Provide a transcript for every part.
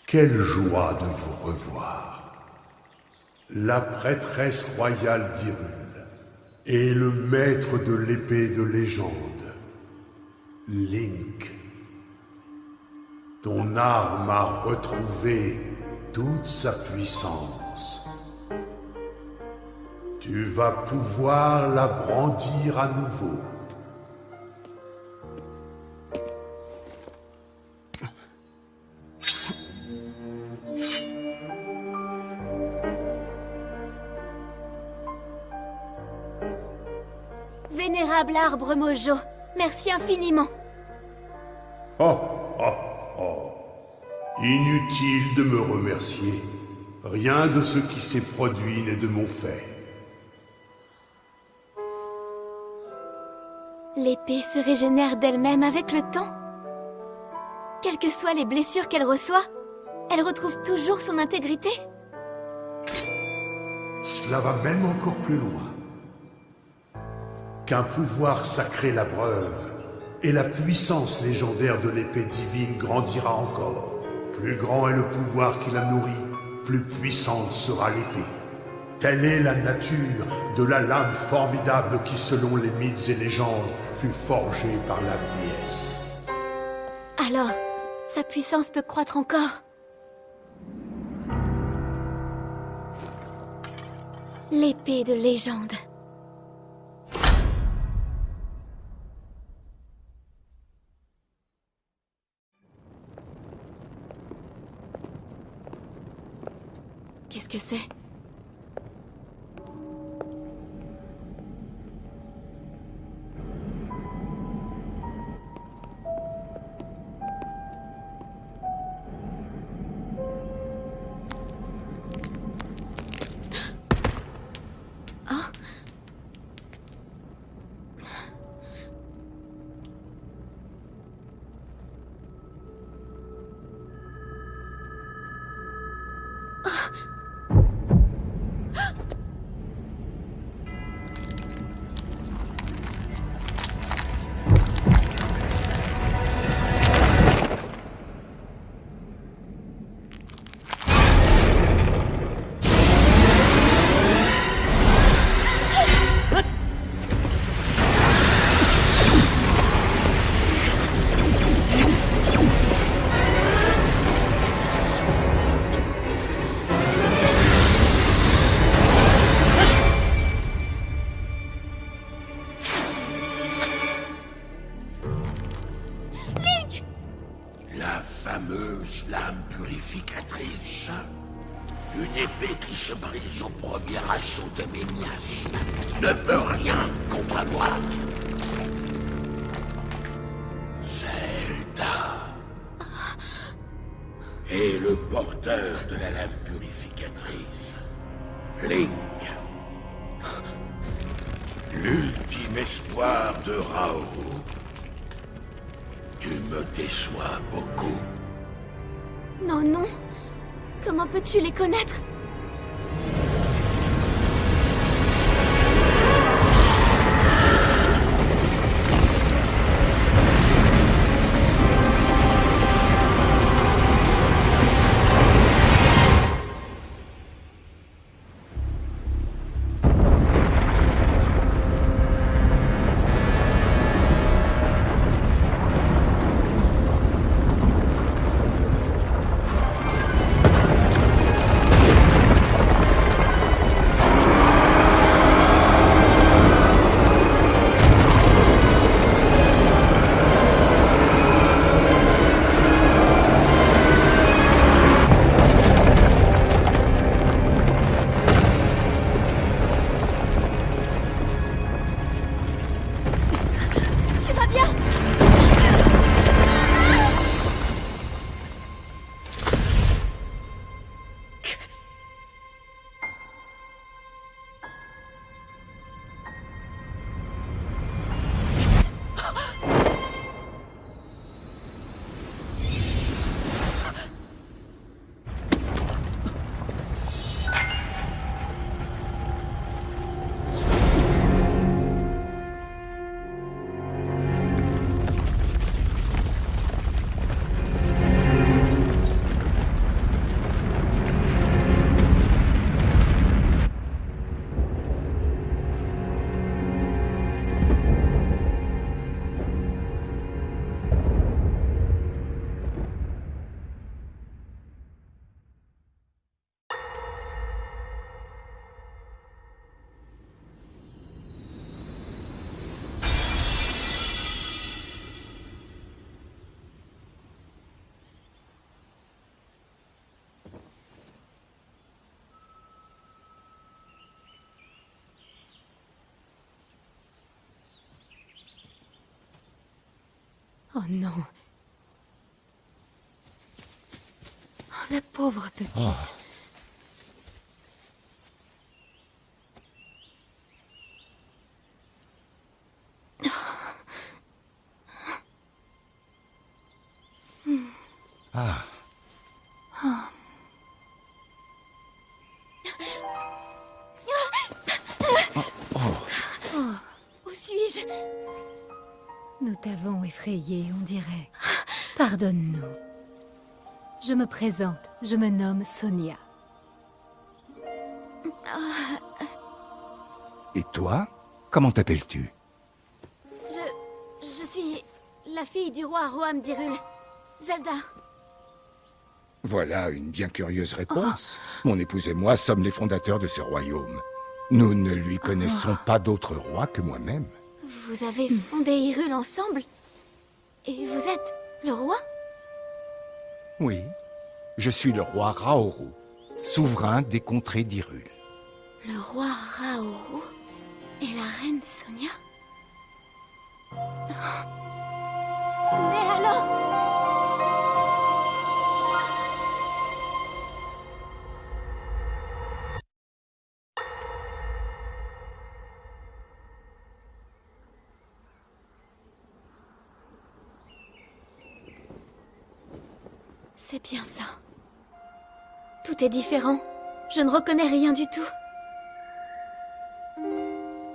Quelle joie de vous revoir. La prêtresse royale d'Hyrule et le maître de l'épée de légende, Link. Ton arme a retrouvé toute sa puissance. Tu vas pouvoir la brandir à nouveau. Vénérable arbre Mojo, merci infiniment. Oh, oh, oh. Inutile de me remercier. Rien de ce qui s'est produit n'est de mon fait. L'épée se régénère d'elle-même avec le temps. Quelles que soient les blessures qu'elle reçoit, elle retrouve toujours son intégrité. Cela va même encore plus loin. Qu'un pouvoir sacré l'abreuve, et la puissance légendaire de l'épée divine grandira encore. Plus grand est le pouvoir qui la nourrit, plus puissante sera l'épée. Telle est la nature de la lame formidable qui, selon les mythes et légendes, fut forgée par la déesse. Alors, sa puissance peut croître encore. L'épée de légende. Qu'est-ce que c'est? La fameuse lame purificatrice. Une épée qui se brise au premier assaut de mes miasmes ne peut rien contre moi. Zelda est le porteur de la lame purificatrice. Link, l'ultime espoir de Raoru. Tu me déçois beaucoup. Non, non. Comment peux-tu les connaître? Oh non. Oh, la pauvre petite. Où suis-je? Nous t'avons effrayé, on dirait. Pardonne-nous. Je me présente, je me nomme Sonia. Et toi? Comment t'appelles-tu? Je suis la fille du roi Roham d'Hyrule. Zelda. Voilà une bien curieuse réponse. Mon épouse et moi sommes les fondateurs de ce royaume. Nous ne lui connaissons pas d'autre roi que moi-même. Vous avez fondé Hyrule ensemble? Et vous êtes le roi? Oui, je suis le roi Raoru, souverain des contrées d'Hyrule. Le roi Raoru et la reine Sonia? Mais alors... C'est bien ça. Tout est différent. Je ne reconnais rien du tout.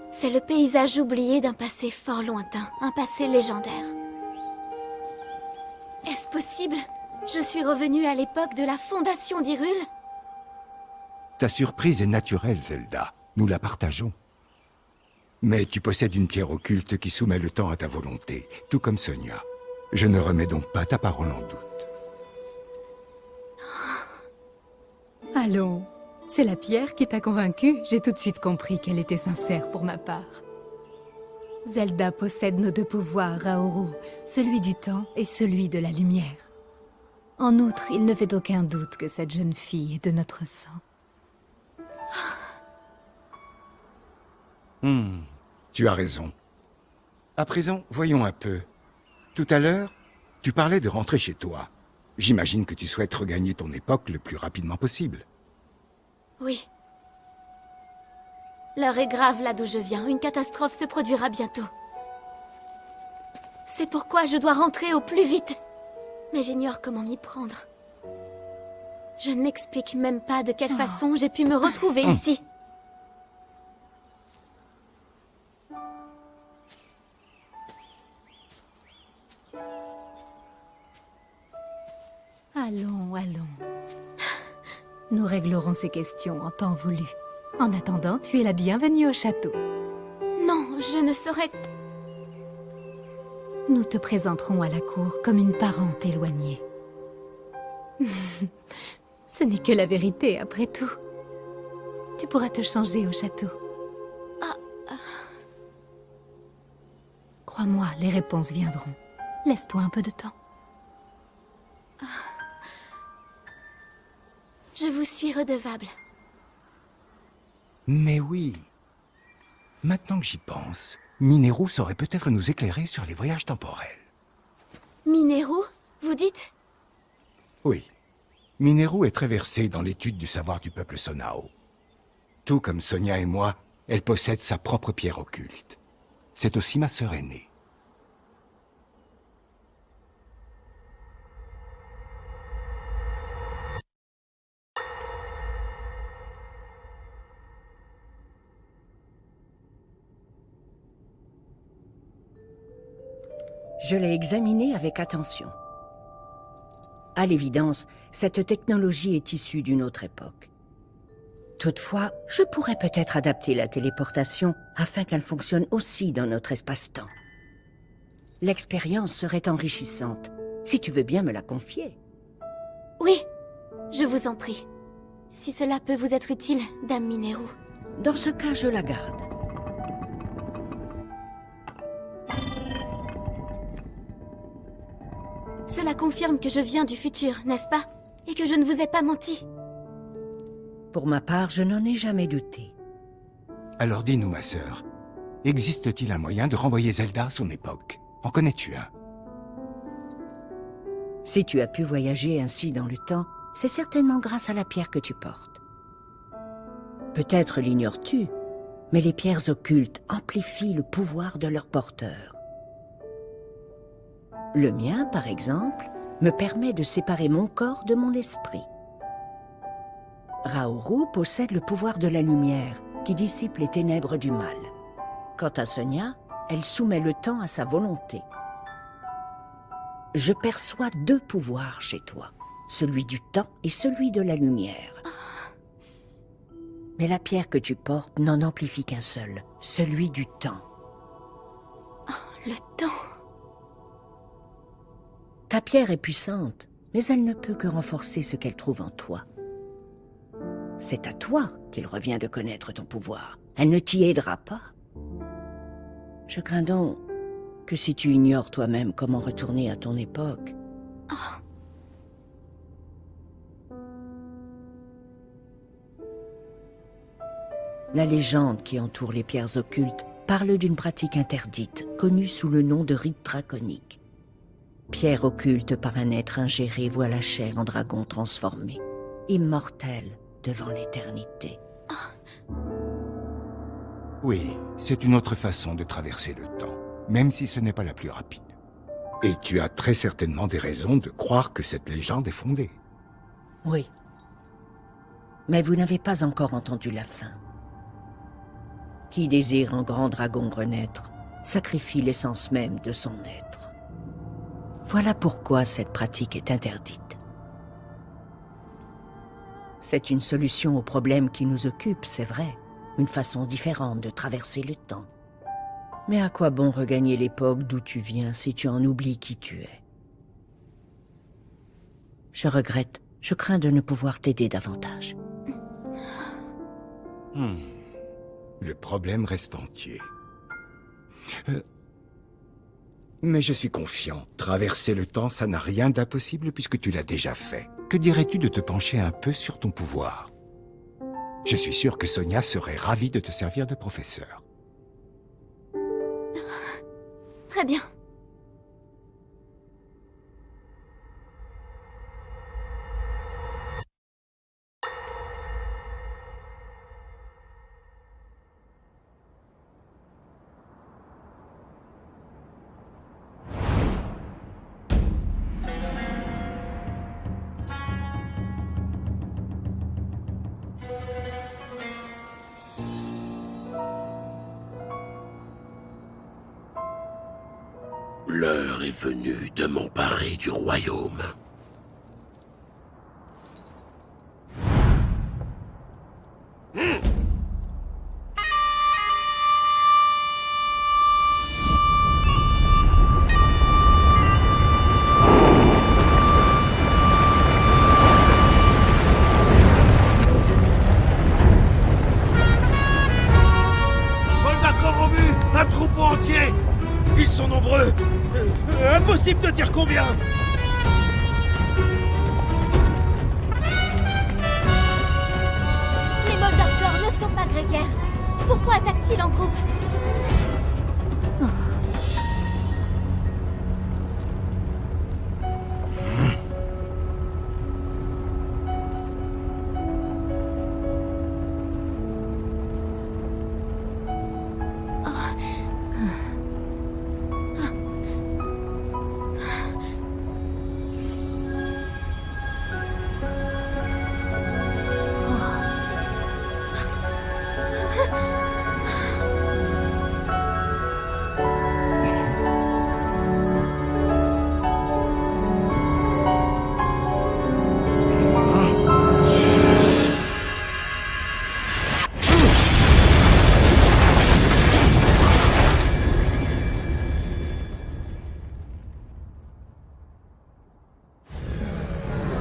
C'est le paysage oublié d'un passé fort lointain, un passé légendaire. Est-ce possible? Je suis revenue à l'époque de la fondation d'Hyrule? Ta surprise est naturelle, Zelda. Nous la partageons. Mais tu possèdes une pierre occulte qui soumet le temps à ta volonté, tout comme Sonia. Je ne remets donc pas ta parole en doute. Allons, c'est la pierre qui t'a convaincue. J'ai tout de suite compris qu'elle était sincère pour ma part. Zelda possède nos deux pouvoirs, Raoru, celui du temps et celui de la lumière. En outre, il ne fait aucun doute que cette jeune fille est de notre sang. Tu as raison. À présent, voyons un peu. Tout à l'heure, tu parlais de rentrer chez toi. J'imagine que tu souhaites regagner ton époque le plus rapidement possible. Oui. L'heure est grave là d'où je viens. Une catastrophe se produira bientôt. C'est pourquoi je dois rentrer au plus vite. Mais j'ignore comment m'y prendre. Je ne m'explique même pas de quelle façon j'ai pu me retrouver ici. Allons, allons. Nous réglerons ces questions en temps voulu. En attendant, tu es la bienvenue au château. Non, je ne saurais... Nous te présenterons à la cour comme une parente éloignée. Ce n'est que la vérité, après tout. Tu pourras te changer au château. Crois-moi, les réponses viendront. Laisse-toi un peu de temps. Je vous suis redevable. Mais oui. Maintenant que j'y pense, Mineru saurait peut-être nous éclairer sur les voyages temporels. Mineru, vous dites? Oui. Mineru est très versée dans l'étude du savoir du peuple Sonao. Tout comme Sonia et moi, elle possède sa propre pierre occulte. C'est aussi ma sœur aînée. Je l'ai examinée avec attention. À l'évidence, cette technologie est issue d'une autre époque. Toutefois, je pourrais peut-être adapter la téléportation afin qu'elle fonctionne aussi dans notre espace-temps. L'expérience serait enrichissante, si tu veux bien me la confier. Oui, je vous en prie. Si cela peut vous être utile, Dame Mineru. Dans ce cas, je la garde. Cela confirme que je viens du futur, n'est-ce pas? Et que je ne vous ai pas menti. Pour ma part, je n'en ai jamais douté. Alors dis-nous, ma sœur, existe-t-il un moyen de renvoyer Zelda à son époque? En connais-tu un? Si tu as pu voyager ainsi dans le temps, c'est certainement grâce à la pierre que tu portes. Peut-être l'ignores-tu, mais les pierres occultes amplifient le pouvoir de leur porteur. Le mien, par exemple, me permet de séparer mon corps de mon esprit. Raoru possède le pouvoir de la lumière qui dissipe les ténèbres du mal. Quant à Sonia, elle soumet le temps à sa volonté. Je perçois deux pouvoirs chez toi, celui du temps et celui de la lumière. Mais la pierre que tu portes n'en amplifie qu'un seul, celui du temps. Le temps. Ta pierre est puissante, mais elle ne peut que renforcer ce qu'elle trouve en toi. C'est à toi qu'il revient de connaître ton pouvoir. Elle ne t'y aidera pas. Je crains donc que si tu ignores toi-même comment retourner à ton époque... La légende qui entoure les pierres occultes parle d'une pratique interdite, connue sous le nom de rite draconique. Pierre occulte par un être ingéré voit la chair en dragon transformé, immortel devant l'éternité. Oui, c'est une autre façon de traverser le temps, même si ce n'est pas la plus rapide. Et tu as très certainement des raisons de croire que cette légende est fondée. Oui. Mais vous n'avez pas encore entendu la fin. Qui désire un grand dragon renaître, sacrifie l'essence même de son être. Voilà pourquoi cette pratique est interdite. C'est une solution au problème qui nous occupe, c'est vrai. Une façon différente de traverser le temps. Mais à quoi bon regagner l'époque d'où tu viens si tu en oublies qui tu es? Je regrette, je crains de ne pouvoir t'aider davantage. Le problème reste entier. Mais je suis confiant. Traverser le temps, ça n'a rien d'impossible puisque tu l'as déjà fait. Que dirais-tu de te pencher un peu sur ton pouvoir? Je suis sûr que Sonia serait ravie de te servir de professeur. Très bien. L'heure est venue de m'emparer du royaume. Moldakor en vue! Un troupeau entier! Ils sont nombreux! Impossible de dire combien! Les Moldakor ne sont pas grégaires. Pourquoi attaquent-ils en groupe?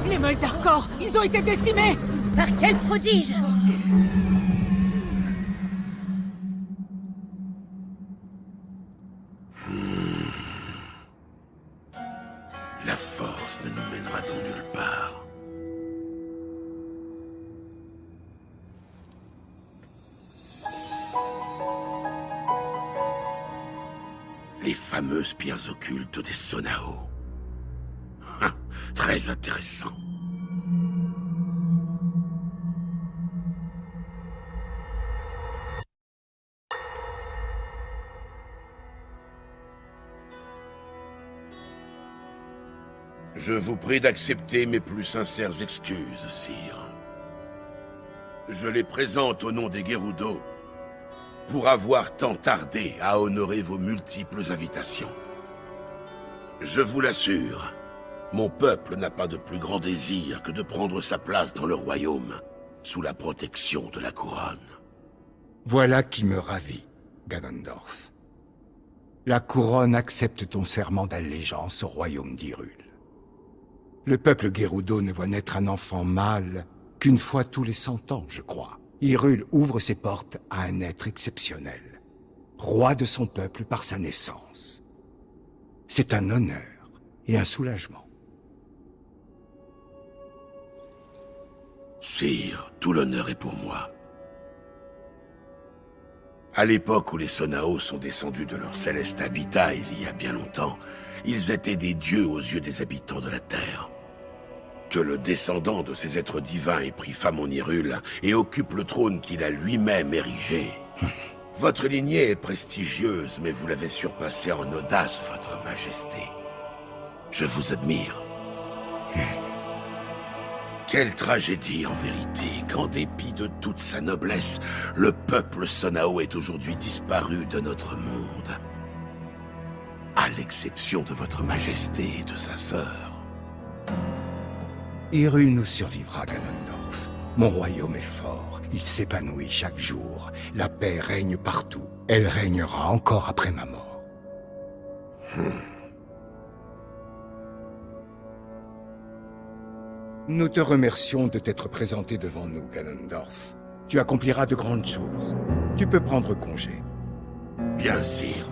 Les Moldakor, ils ont été décimés! Par quel prodige! La force ne nous mènera donc nulle part. Les fameuses pierres occultes des Sonao. Très intéressant. Je vous prie d'accepter mes plus sincères excuses, sire. Je les présente au nom des Gerudo pour avoir tant tardé à honorer vos multiples invitations. Je vous l'assure, mon peuple n'a pas de plus grand désir que de prendre sa place dans le royaume, sous la protection de la couronne. Voilà qui me ravit, Ganondorf. La couronne accepte ton serment d'allégeance au royaume d'Hyrule. Le peuple Gerudo ne voit naître un enfant mâle qu'une fois tous les 100 ans, je crois. Hyrule ouvre ses portes à un être exceptionnel, roi de son peuple par sa naissance. C'est un honneur et un soulagement. Sire, tout l'honneur est pour moi. À l'époque où les Sonao sont descendus de leur céleste habitat il y a bien longtemps, ils étaient des dieux aux yeux des habitants de la Terre. Que le descendant de ces êtres divins ait pris femme en Hyrule et occupe le trône qu'il a lui-même érigé. Votre lignée est prestigieuse, mais vous l'avez surpassée en audace, votre majesté. Je vous admire. Quelle tragédie, en vérité, qu'en dépit de toute sa noblesse, le peuple Sonao est aujourd'hui disparu de notre monde. À l'exception de votre majesté et de sa sœur. Hyrule nous survivra, Ganondorf. Mon royaume est fort, il s'épanouit chaque jour. La paix règne partout. Elle régnera encore après ma mort. Nous te remercions de t'être présenté devant nous, Ganondorf. Tu accompliras de grandes choses. Tu peux prendre congé. Bien, sire.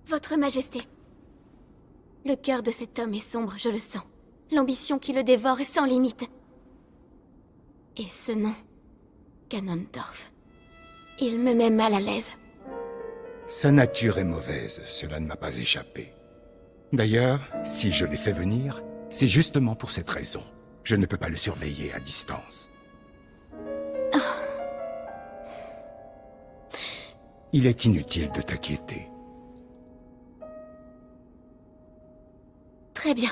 Votre Majesté, le cœur de cet homme est sombre, je le sens. L'ambition qui le dévore est sans limite. Et ce nom, Ganondorf, il me met mal à l'aise. Sa nature est mauvaise, cela ne m'a pas échappé. D'ailleurs, si je l'ai fait venir, c'est justement pour cette raison. Je ne peux pas le surveiller à distance. Il est inutile de t'inquiéter. Très bien.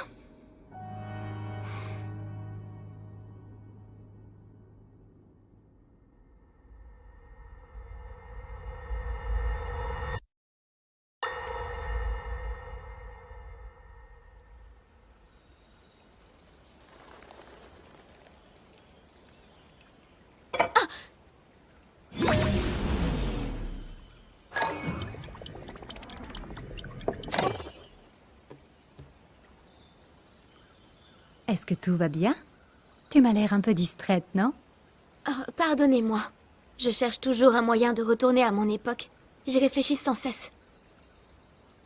Est-ce que tout va bien? Tu m'as l'air un peu distraite, non? Oh, pardonnez-moi. Je cherche toujours un moyen de retourner à mon époque. J'y réfléchis sans cesse.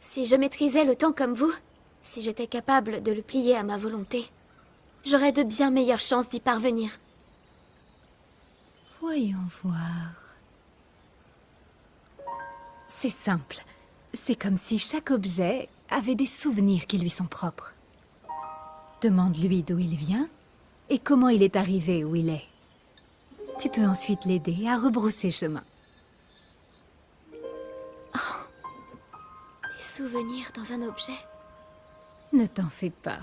Si je maîtrisais le temps comme vous, si j'étais capable de le plier à ma volonté, j'aurais de bien meilleures chances d'y parvenir. Voyons voir. C'est simple. C'est comme si chaque objet avait des souvenirs qui lui sont propres. Demande-lui d'où il vient et comment il est arrivé où il est. Tu peux ensuite l'aider à rebrousser chemin. Des souvenirs dans un objet. Ne t'en fais pas.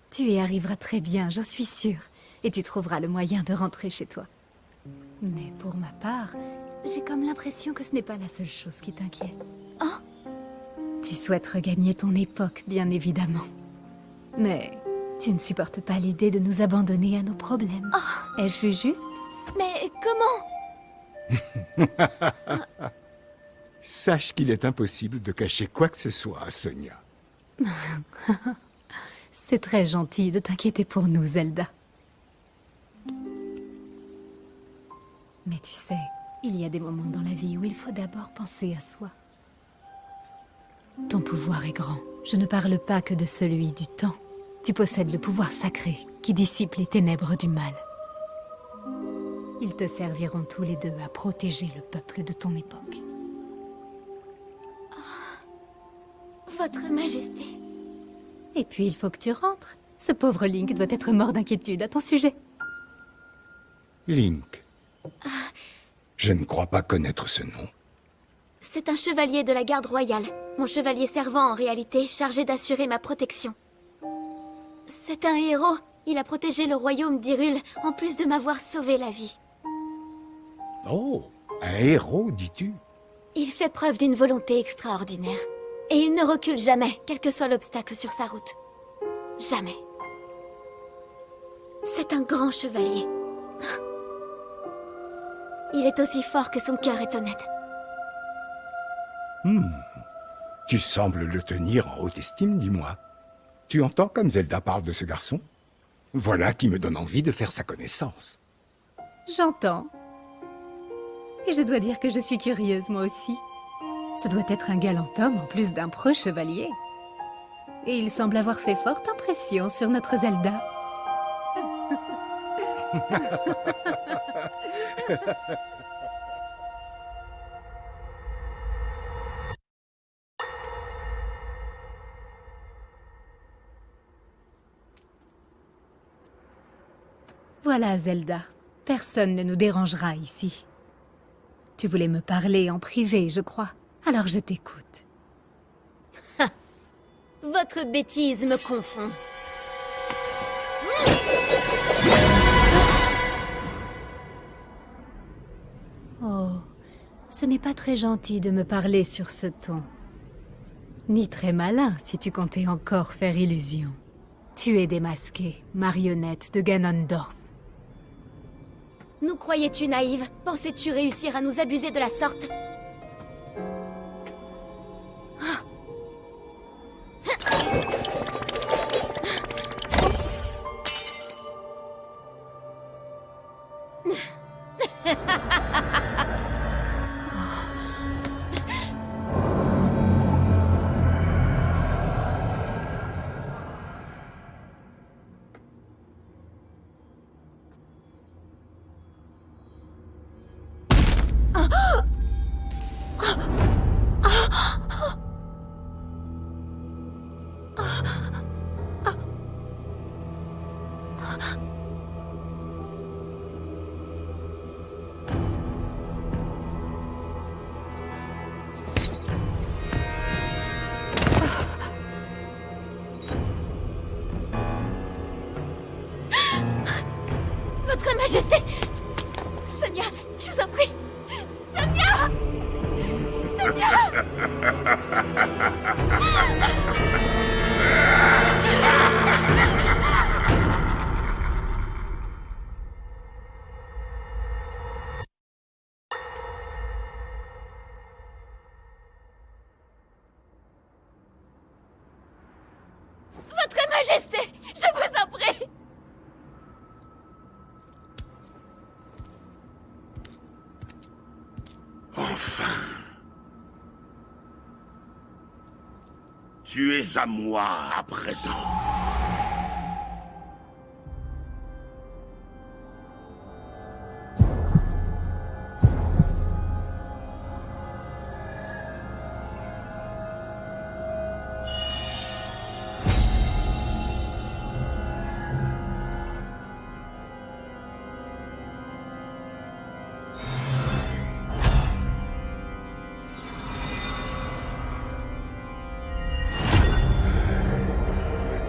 Tu y arriveras très bien, j'en suis sûre. Et tu trouveras le moyen de rentrer chez toi. Mais pour ma part, j'ai comme l'impression que ce n'est pas la seule chose qui t'inquiète. Oh! Tu souhaites regagner ton époque, bien évidemment. Mais tu ne supportes pas l'idée de nous abandonner à nos problèmes. Oh! Ai-je vu juste? Mais comment? Sache qu'il est impossible de cacher quoi que ce soit à Sonia. C'est très gentil de t'inquiéter pour nous, Zelda. Mais tu sais, il y a des moments dans la vie où il faut d'abord penser à soi. Ton pouvoir est grand. Je ne parle pas que de celui du temps. tu possèdes le pouvoir sacré qui dissipe les ténèbres du mal. Ils te serviront tous les deux à protéger le peuple de ton époque. Votre Majesté. Et puis il faut que tu rentres. Ce pauvre Link doit être mort d'inquiétude à ton sujet. Link. Je ne crois pas connaître ce nom. C'est un chevalier de la garde royale. Mon chevalier servant en réalité, chargé d'assurer ma protection. C'est un héros. Il a protégé le royaume d'Hyrule, en plus de m'avoir sauvé la vie. Oh, un héros, dis-tu? Il fait preuve d'une volonté extraordinaire. Et il ne recule jamais, quel que soit l'obstacle sur sa route. Jamais. C'est un grand chevalier. Il est aussi fort que son cœur est honnête. Tu sembles le tenir en haute estime, dis-moi. Tu entends comme Zelda parle de ce garçon? Voilà qui me donne envie de faire sa connaissance. J'entends. Et je dois dire que je suis curieuse, moi aussi. Ce doit être un galant homme en plus d'un preux chevalier. Et il semble avoir fait forte impression sur notre Zelda. Voilà, Zelda. Personne ne nous dérangera ici. Tu voulais me parler en privé, je crois. Alors je t'écoute. Votre bêtise me confond. Oh, ce n'est pas très gentil de me parler sur ce ton. Ni très malin, si tu comptais encore faire illusion. Tu es démasquée, marionnette de Ganondorf. Nous croyais-tu naïve? Pensais-tu réussir à nous abuser de la sorte? Votre Majesté! Sonia, je vous en prie! Sonia! Sonia! Votre Majesté! Je vous en prie! Enfin. Tu es à moi à présent.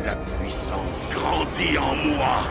La puissance grandit en moi.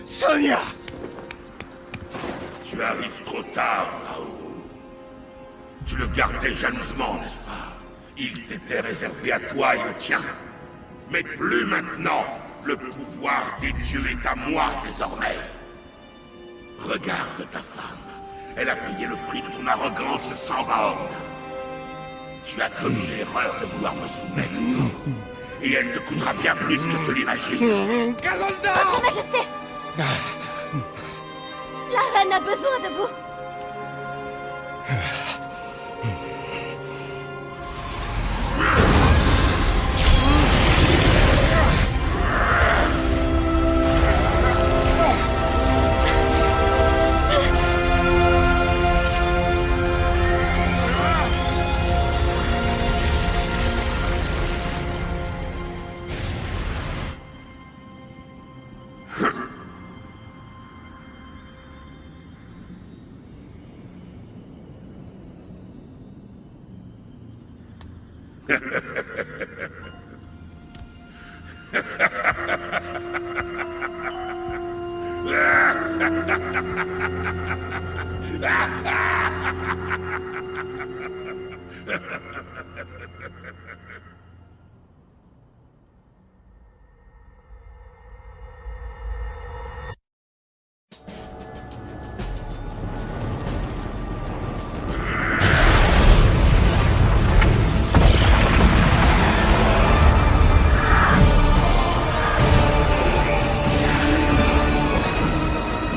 Sonia! Tu arrives trop tard, Raoul. Tu le gardais jalousement, n'est-ce pas? Il t'était réservé à toi et au tien. Mais plus maintenant. Le pouvoir des dieux est à moi, désormais. Regarde ta femme. Elle a payé le prix de ton arrogance sans borne. Tu as commis l'erreur de vouloir me soumettre. Et elle te coûtera bien plus que tu l'imagines. Votre Majesté! La reine a besoin de vous!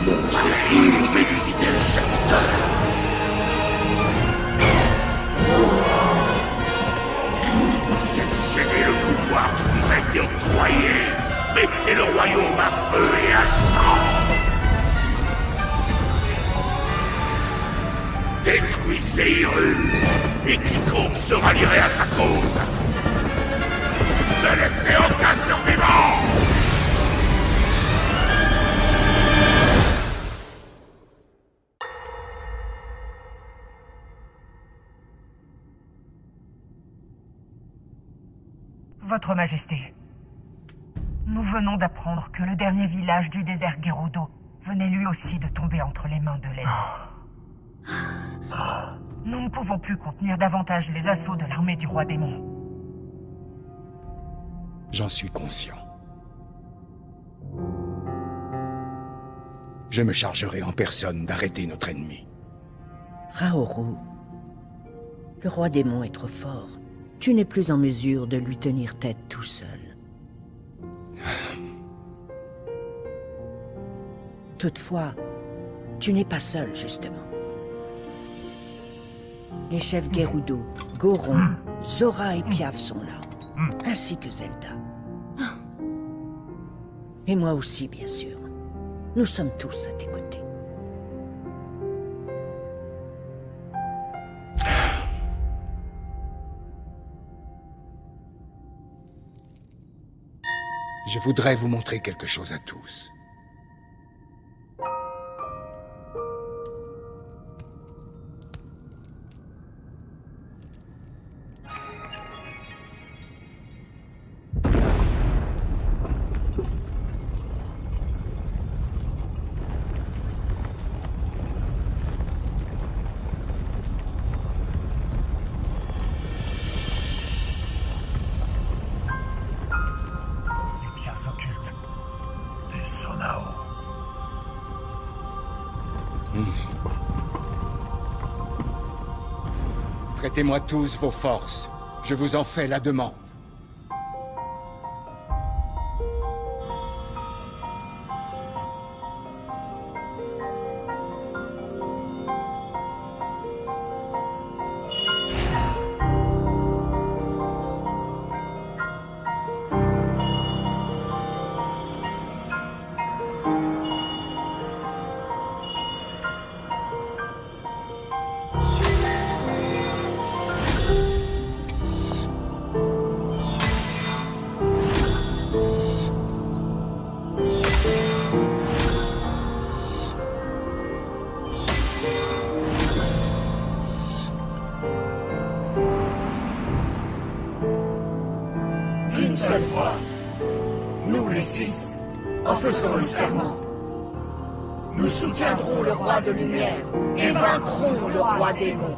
Montrez-vous, mes fidèles serviteurs. Quel le pouvoir qui vous a été octroyé. Mettez le royaume à feu et à sang. Détruisez Hyrule, et quiconque se rallierait à sa cause. Ne laissez aucun survivant. Votre Majesté, nous venons d'apprendre que le dernier village du désert Gerudo venait lui aussi de tomber entre les mains de l'ennemi. Nous ne pouvons plus contenir davantage les assauts de l'armée du roi démon. J'en suis conscient. Je me chargerai en personne d'arrêter notre ennemi. Raoru, le roi démon est trop fort. Tu n'es plus en mesure de lui tenir tête tout seul. Toutefois, tu n'es pas seul, justement. Les chefs Gerudo, Goron, Zora et Piaf sont là, ainsi que Zelda. Et moi aussi, bien sûr. Nous sommes tous à tes côtés. Je voudrais vous montrer quelque chose à tous. Pierres occultes des Sonao. Prêtez-moi tous vos forces. Je vous en fais la demande. Une seule fois, nous les six, en faisant le serment. Nous soutiendrons le roi de lumière et vaincrons le roi démon.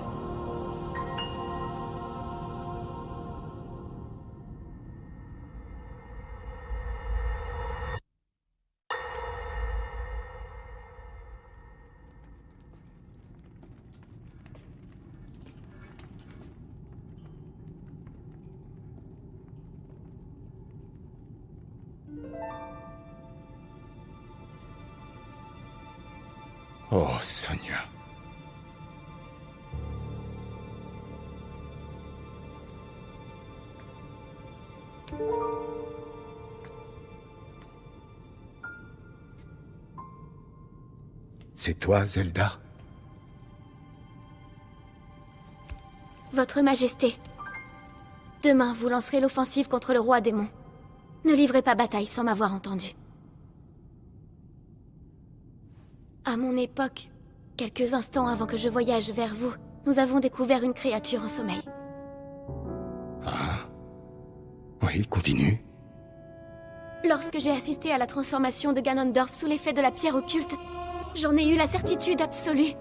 Oh, Sonia. C'est toi, Zelda? Votre Majesté. Demain, vous lancerez l'offensive contre le roi démon. Ne livrez pas bataille sans m'avoir entendu. À mon époque, quelques instants avant que je voyage vers vous, nous avons découvert une créature en sommeil. Ah. Oui, continue. Lorsque j'ai assisté à la transformation de Ganondorf sous l'effet de la pierre occulte, j'en ai eu la certitude absolue.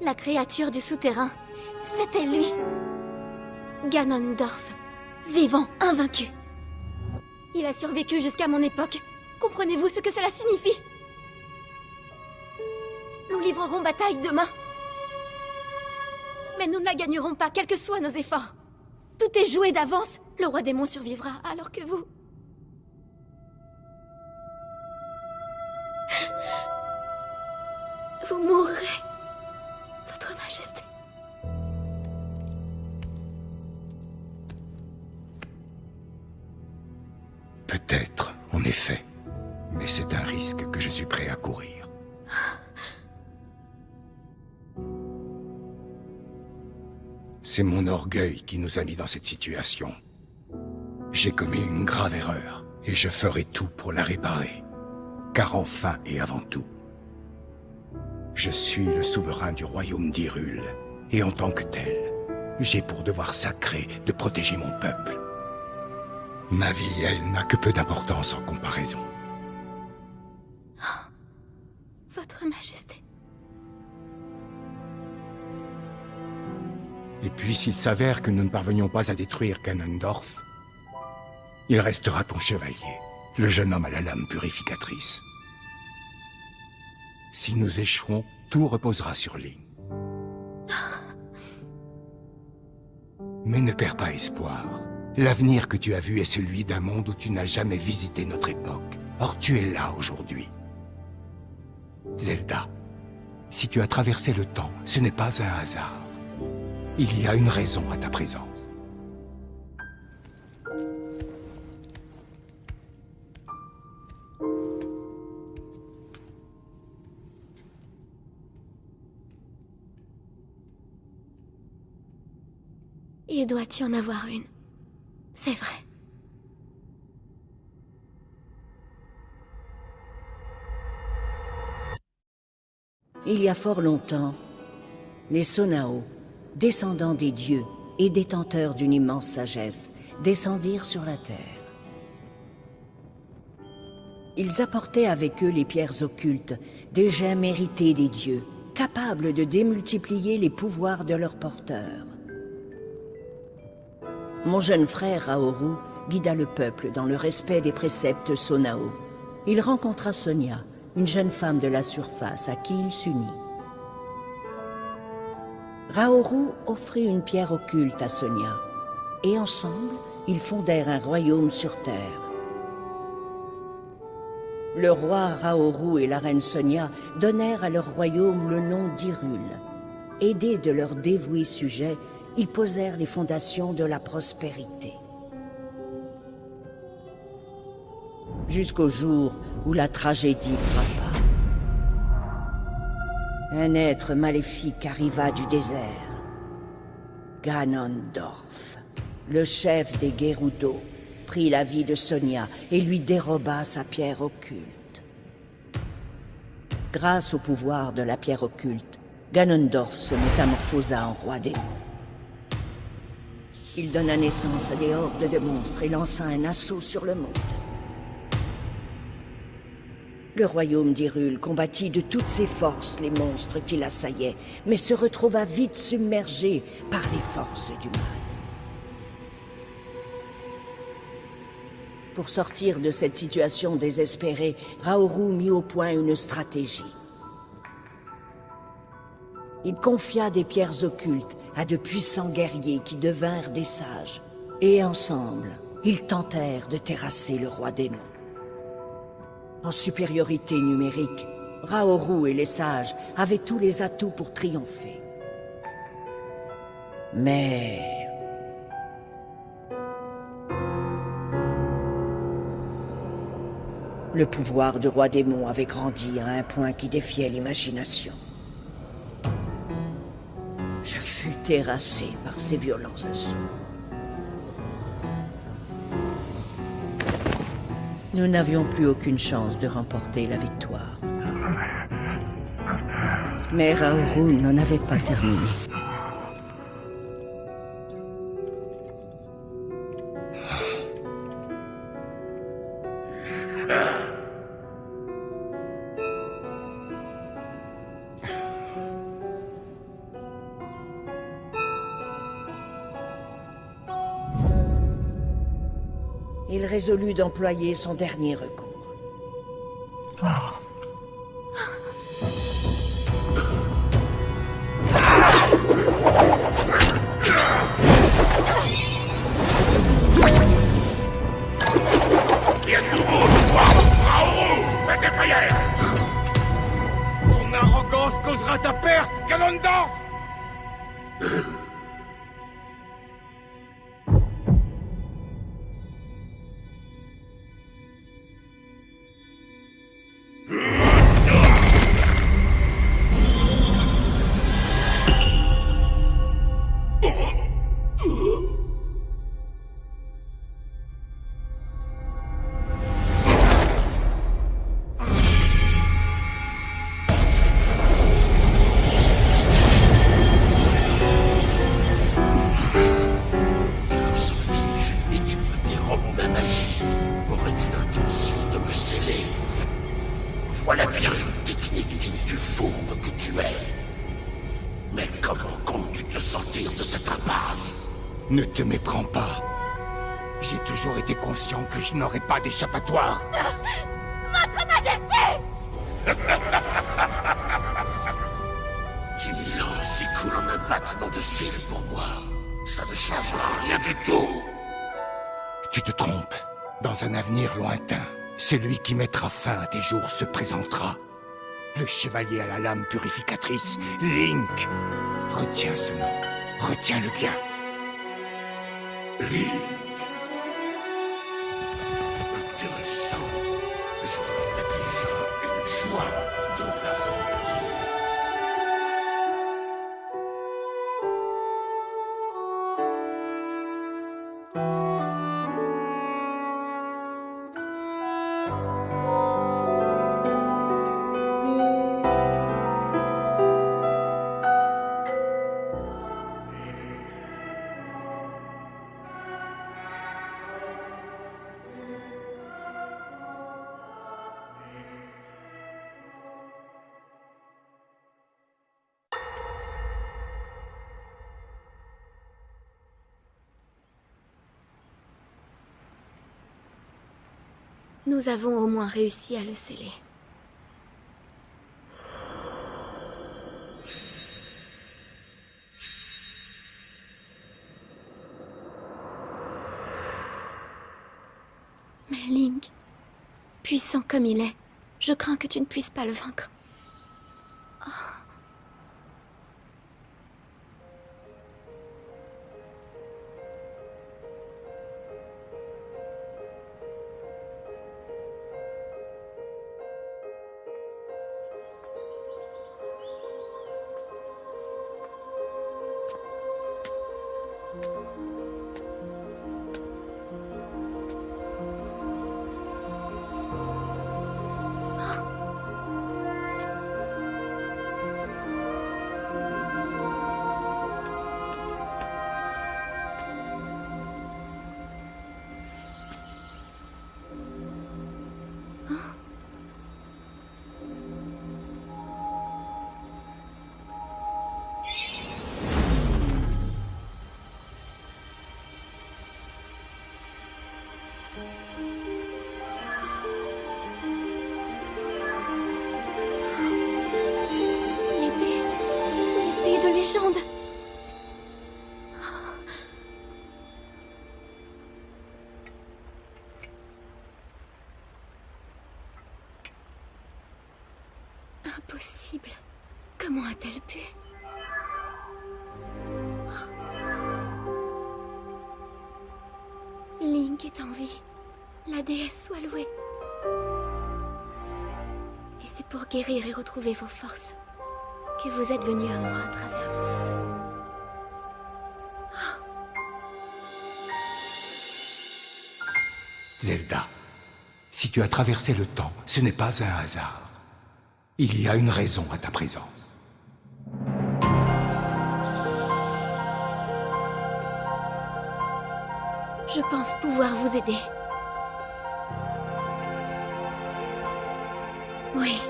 La créature du souterrain, c'était lui. Ganondorf, vivant, invaincu. Il a survécu jusqu'à mon époque. Comprenez-vous ce que cela signifie? Nous livrerons bataille demain. Mais nous ne la gagnerons pas, quels que soient nos efforts. Tout est joué d'avance. Le roi démon survivra, alors que vous... Vous mourrez, Votre Majesté. Peut-être, en effet. Mais c'est un risque que je suis prêt à courir. C'est mon orgueil qui nous a mis dans cette situation. J'ai commis une grave erreur, et je ferai tout pour la réparer. Car enfin et avant tout, je suis le souverain du royaume d'Hyrule, et en tant que tel, j'ai pour devoir sacré de protéger mon peuple. Ma vie, elle, n'a que peu d'importance en comparaison. Votre Majesté. Et puis s'il s'avère que nous ne parvenions pas à détruire Ganondorf, il restera ton chevalier, le jeune homme à la lame purificatrice. Si nous échouons, tout reposera sur Link. Mais ne perds pas espoir. L'avenir que tu as vu est celui d'un monde où tu n'as jamais visité notre époque. Or tu es là aujourd'hui. Zelda, si tu as traversé le temps, ce n'est pas un hasard. Il y a une raison à ta présence. Il doit y en avoir une. C'est vrai. Il y a fort longtemps, les Sonao, descendants des dieux et détenteurs d'une immense sagesse, descendirent sur la terre. Ils apportaient avec eux les pierres occultes, des gemmes héritées des dieux, capables de démultiplier les pouvoirs de leurs porteurs. Mon jeune frère Raoru guida le peuple dans le respect des préceptes Sonao. Il rencontra Sonia, une jeune femme de la surface à qui il s'unit. Raoru offrit une pierre occulte à Sonia, et ensemble, ils fondèrent un royaume sur terre. Le roi Raoru et la reine Sonia donnèrent à leur royaume le nom d'Hyrule. Aidés de leurs dévoués sujets, ils posèrent les fondations de la prospérité. Jusqu'au jour où la tragédie frappa. Un être maléfique arriva du désert. Ganondorf, le chef des Gerudo, prit la vie de Sonia et lui déroba sa pierre occulte. Grâce au pouvoir de la pierre occulte, Ganondorf se métamorphosa en roi démon. Il donna naissance à des hordes de monstres et lança un assaut sur le monde. Le royaume d'Hyrule combattit de toutes ses forces les monstres qui l'assaillaient, mais se retrouva vite submergé par les forces du mal. Pour sortir de cette situation désespérée, Raoru mit au point une stratégie. Il confia des pierres occultes à de puissants guerriers qui devinrent des sages. Et ensemble, ils tentèrent de terrasser le roi démon. En supériorité numérique, Raoru et les sages avaient tous les atouts pour triompher. Mais... le pouvoir du roi démon avait grandi à un point qui défiait l'imagination. Je fus terrassé par ces violents assauts. Nous n'avions plus aucune chance de remporter la victoire. Mais Raoru n'en avait pas terminé. Il résolut d'employer son dernier recours. Fais tes prières! Ton arrogance causera ta perte, Ganondorf! Voilà bien une technique digne du fourbe que tu es. Mais comment comptes-tu te sortir de cette impasse? Ne te méprends pas. J'ai toujours été conscient que je n'aurais pas d'échappatoire. Votre Majesté! 10 000 ans s'écoulent en un battement de cils pour moi. Ça ne changera rien du tout. Tu te trompes. Dans un avenir lointain, celui qui mettra fin à tes jours se présentera. Le chevalier à la lame purificatrice, Link. Retiens ce nom. Retiens-le bien. Link. Intéressant. Je me fais déjà une joie de l'affronter. Nous avons au moins réussi à le sceller. Mais Link, puissant comme il est, je crains que tu ne puisses pas le vaincre. L'épée de légende. Impossible. Comment a-t-elle pu? Link est en vie. La déesse soit louée. Et c'est pour guérir et retrouver vos forces que vous êtes venu à moi à travers le temps. Zelda, si tu as traversé le temps, ce n'est pas un hasard. Il y a une raison à ta présence. Je pense pouvoir vous aider. Oui.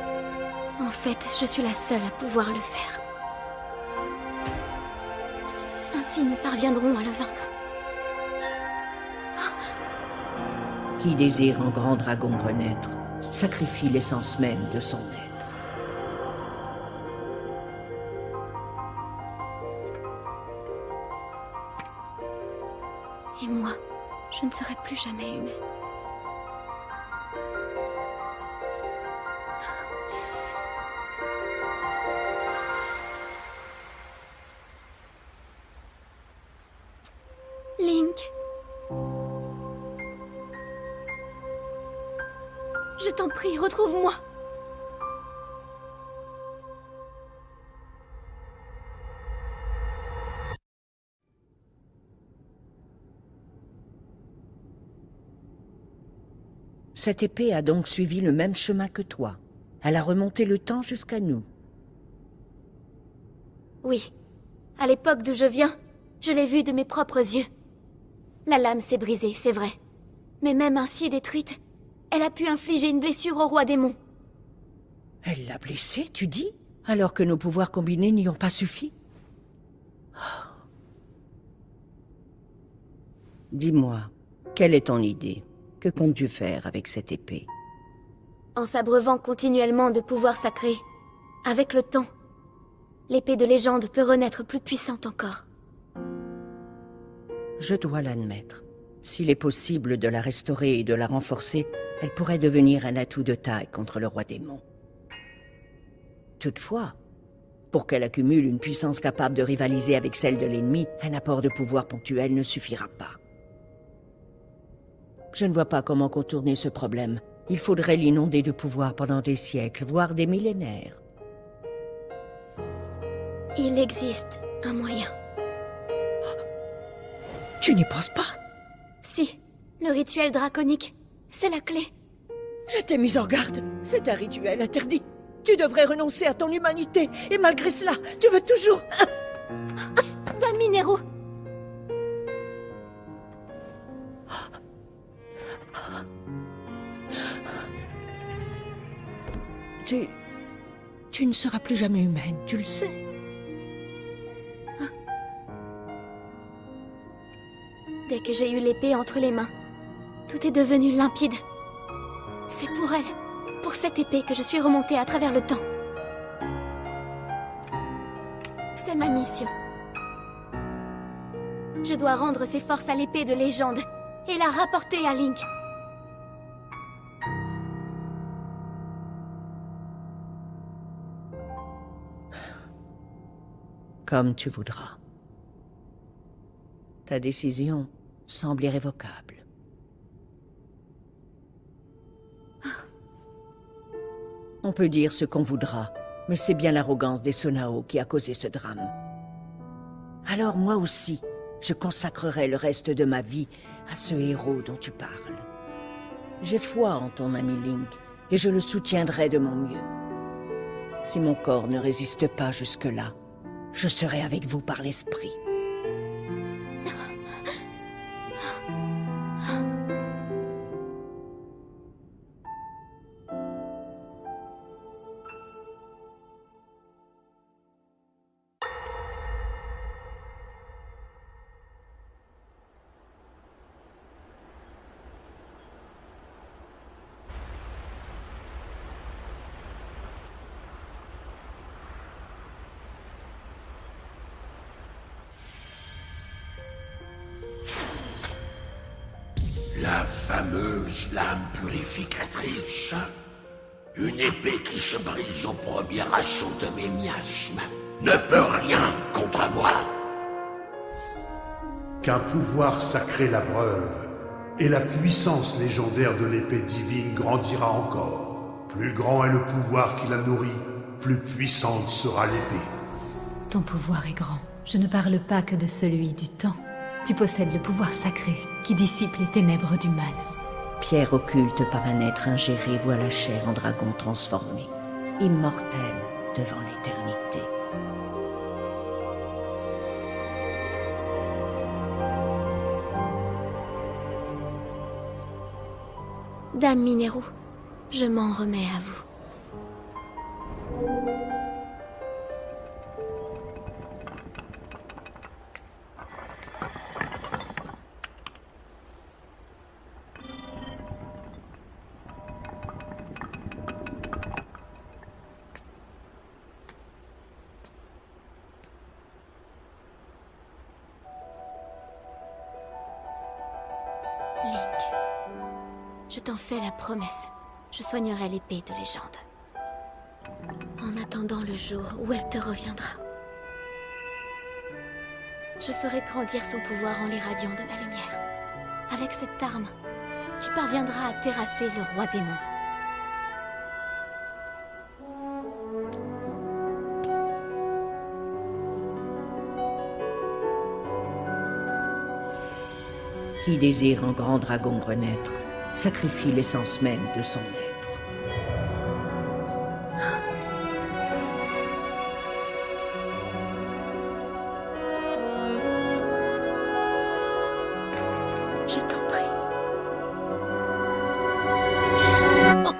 En fait, je suis la seule à pouvoir le faire. Ainsi, nous parviendrons à le vaincre. Qui désire un grand dragon renaître, sacrifie l'essence même de son être. Et moi, je ne serai plus jamais humaine. Link. Je t'en prie, retrouve-moi. Cette épée a donc suivi le même chemin que toi. Elle a remonté le temps jusqu'à nous. Oui. À l'époque d'où je viens, je l'ai vue de mes propres yeux. La lame s'est brisée, c'est vrai. Mais même ainsi détruite, elle a pu infliger une blessure au roi démon. Elle l'a blessé, tu dis? Alors que nos pouvoirs combinés n'y ont pas suffi? Dis-moi, quelle est ton idée? Que comptes-tu faire avec cette épée? En s'abreuvant continuellement de pouvoirs sacrés, avec le temps, l'épée de légende peut renaître plus puissante encore. Je dois l'admettre. S'il est possible de la restaurer et de la renforcer, elle pourrait devenir un atout de taille contre le roi démon. Toutefois, pour qu'elle accumule une puissance capable de rivaliser avec celle de l'ennemi, un apport de pouvoir ponctuel ne suffira pas. Je ne vois pas comment contourner ce problème. Il faudrait l'inonder de pouvoir pendant des siècles, voire des millénaires. Il existe un moyen. Tu n'y penses pas? Si, le rituel draconique, c'est la clé. Je t'ai mise en garde. C'est un rituel interdit. Tu devrais renoncer à ton humanité. Et malgré cela, tu veux toujours... Dame Minero. Tu ne seras plus jamais humaine, tu le sais. Dès que j'ai eu l'épée entre les mains, tout est devenu limpide. C'est pour elle, pour cette épée que je suis remontée à travers le temps. C'est ma mission. Je dois rendre ses forces à l'épée de légende et la rapporter à Link. Comme tu voudras. Ta décision semble irrévocable. On peut dire ce qu'on voudra, mais c'est bien l'arrogance des Sonao qui a causé ce drame. Alors moi aussi, je consacrerai le reste de ma vie à ce héros dont tu parles. J'ai foi en ton ami Link, et je le soutiendrai de mon mieux. Si mon corps ne résiste pas jusque-là, je serai avec vous par l'esprit. La fameuse lame purificatrice. Une épée qui se brise au premier assaut de mes miasmes ne peut rien contre moi. Qu'un pouvoir sacré l'abreuve, et la puissance légendaire de l'épée divine grandira encore. Plus grand est le pouvoir qui la nourrit, plus puissante sera l'épée. Ton pouvoir est grand. Je ne parle pas que de celui du temps. Tu possèdes le pouvoir sacré qui dissipe les ténèbres du mal. Pierre occulte par un être ingéré voit la chair en dragon transformé, immortel devant l'éternité. Dame Mineru, je m'en remets à vous. Link, je t'en fais la promesse. Je soignerai l'épée de légende. En attendant le jour où elle te reviendra. Je ferai grandir son pouvoir en l'irradiant de ma lumière. Avec cette arme, tu parviendras à terrasser le roi démon. Qui désire un grand dragon renaître, sacrifie l'essence même de son être. Je t'en prie. Oh.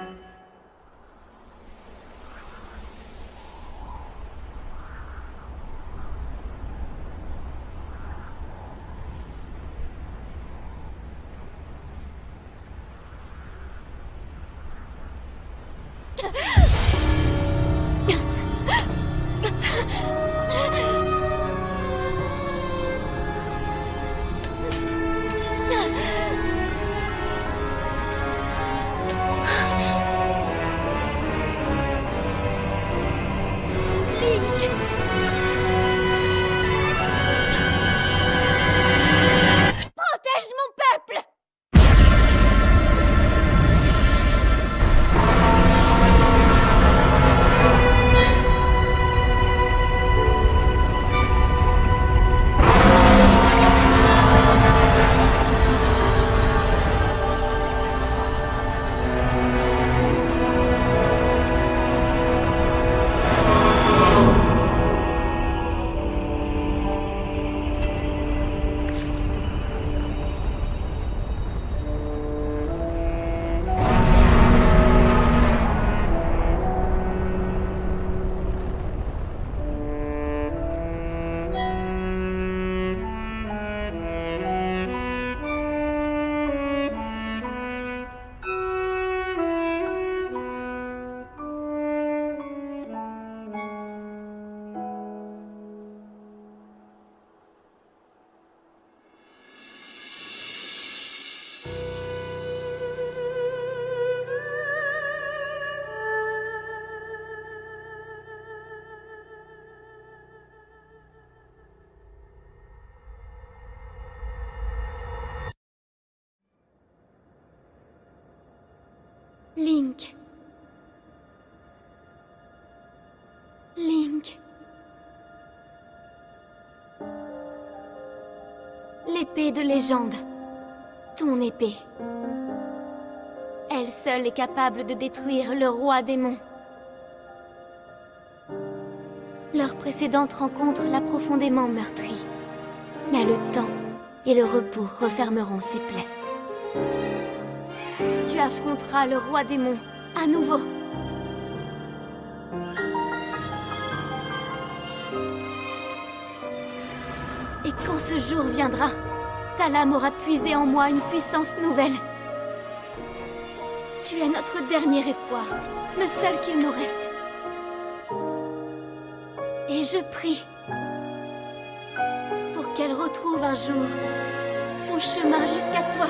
Protège mon peuple! Link. Link. L'épée de légende. Ton épée. Elle seule est capable de détruire le roi démon. Leur précédente rencontre l'a profondément meurtri. Mais le temps et le repos refermeront ses plaies. Tu affronteras le roi démon, à nouveau. Et quand ce jour viendra, ta lame aura puisé en moi une puissance nouvelle. Tu es notre dernier espoir, le seul qu'il nous reste. Et je prie pour qu'elle retrouve un jour son chemin jusqu'à toi.